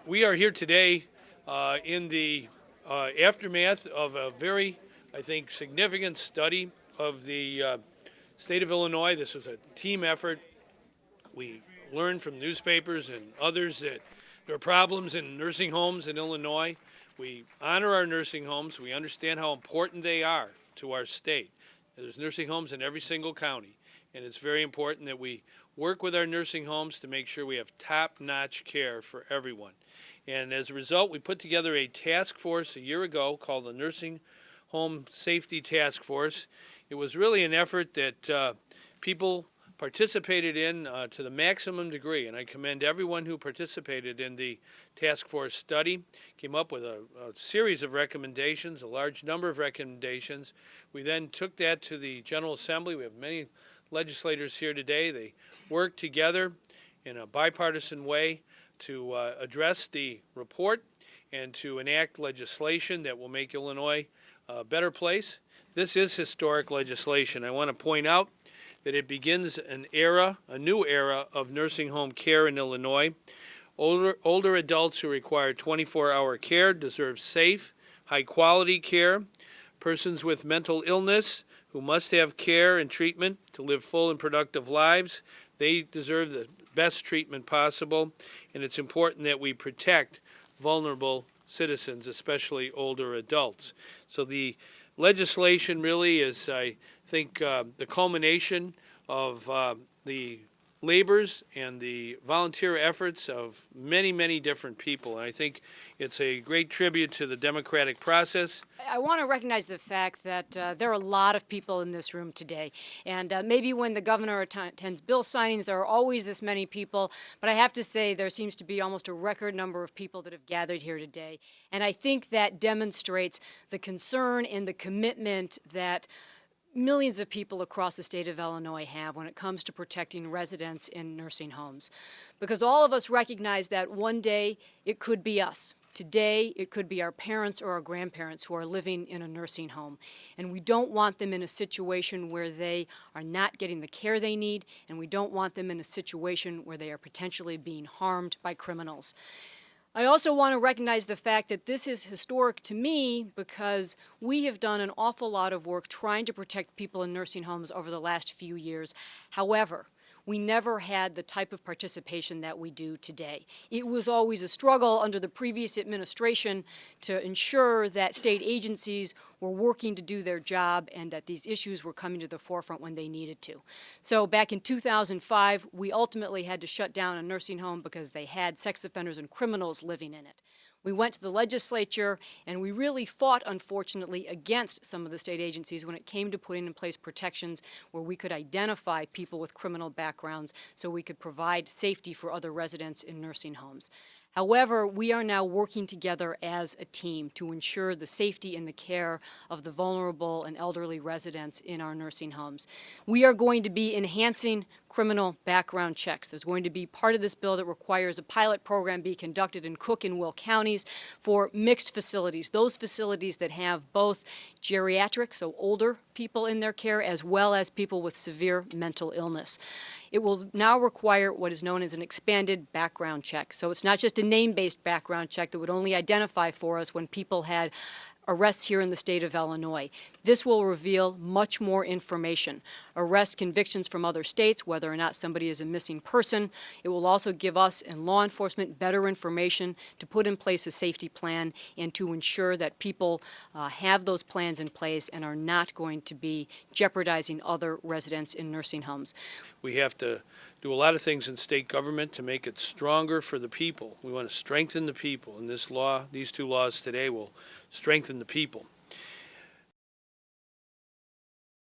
We are here today in the aftermath of a very, I think, significant study of the state of Illinois. This was a team effort. We learned from newspapers and others that there are problems in nursing homes in Illinois. We honor our nursing homes. We understand how important they are to our state. There's nursing homes in every single county, and it's very important that we work with our nursing homes to make sure we have top-notch care for everyone. And as a result, we put together a task force a year ago called the Nursing Home Safety Task Force. It was really an effort that people participated in to the maximum degree, and I commend everyone who participated in the task force study. Came up with a series of recommendations, a large number of recommendations. We then took that to the General Assembly. We have many legislators here today. They worked together in a bipartisan way to address the report and to enact legislation that will make Illinois a better place. This is historic legislation. I want to point out that it begins an era, a new era of nursing home care in Illinois. Older adults who require 24-hour care deserve safe, high-quality care. Persons with mental illness who must have care and treatment to live full and productive lives, they deserve the best treatment possible, and it's important that we protect vulnerable citizens, especially older adults. So the legislation really is, I think, the culmination of the labors and the volunteer efforts of many, many different people. And I think it's a great tribute to the democratic process. I want to recognize the fact that there are a lot of people in this room today. And maybe when the governor attends bill signings, there are always this many people. But I have to say there seems to be almost a record number of people that have gathered here today. And I think that demonstrates the concern and the commitment that millions of people across the state of Illinois have when it comes to protecting residents in nursing homes. Because all of us recognize that one day it could be us. Today it could be our parents or our grandparents who are living in a nursing home. And we don't want them in a situation where they are not getting the care they need, and we don't want them in a situation where they are potentially being harmed by criminals. I also want to recognize the fact that this is historic to me because we have done an awful lot of work trying to protect people in nursing homes over the last few years. However, we never had the type of participation that we do today. It was always a struggle under the previous administration to ensure that state agencies were working to do their job and that these issues were coming to the forefront when they needed to. So back in 2005, we ultimately had to shut down a nursing home because they had sex offenders and criminals living in it. We went to the legislature and we really fought, unfortunately, against some of the state agencies when it came to putting in place protections where we could identify people with criminal backgrounds so we could provide safety for other residents in nursing homes. However, we are now working together as a team to ensure the safety and the care of the vulnerable and elderly residents in our nursing homes. We are going to be enhancing criminal background checks. There's going to be part of this bill that requires a pilot program be conducted in Cook and Will counties for mixed facilities, those facilities that have both geriatric, so older people in their care, as well as people with severe mental illness. It will now require what is known as an expanded background check. So it's not just a name-based background check that would only identify for us when people had arrests here in the state of Illinois. This will reveal much more information. Arrest convictions from other states, whether or not somebody is a missing person. It will also give us and law enforcement better information to put in place a safety plan and to ensure that people have those plans in place and are not going to be jeopardizing other residents in nursing homes. We have to do a lot of things in state government to make it stronger for the people. We want to strengthen the people, and this law, these two laws today will strengthen the people.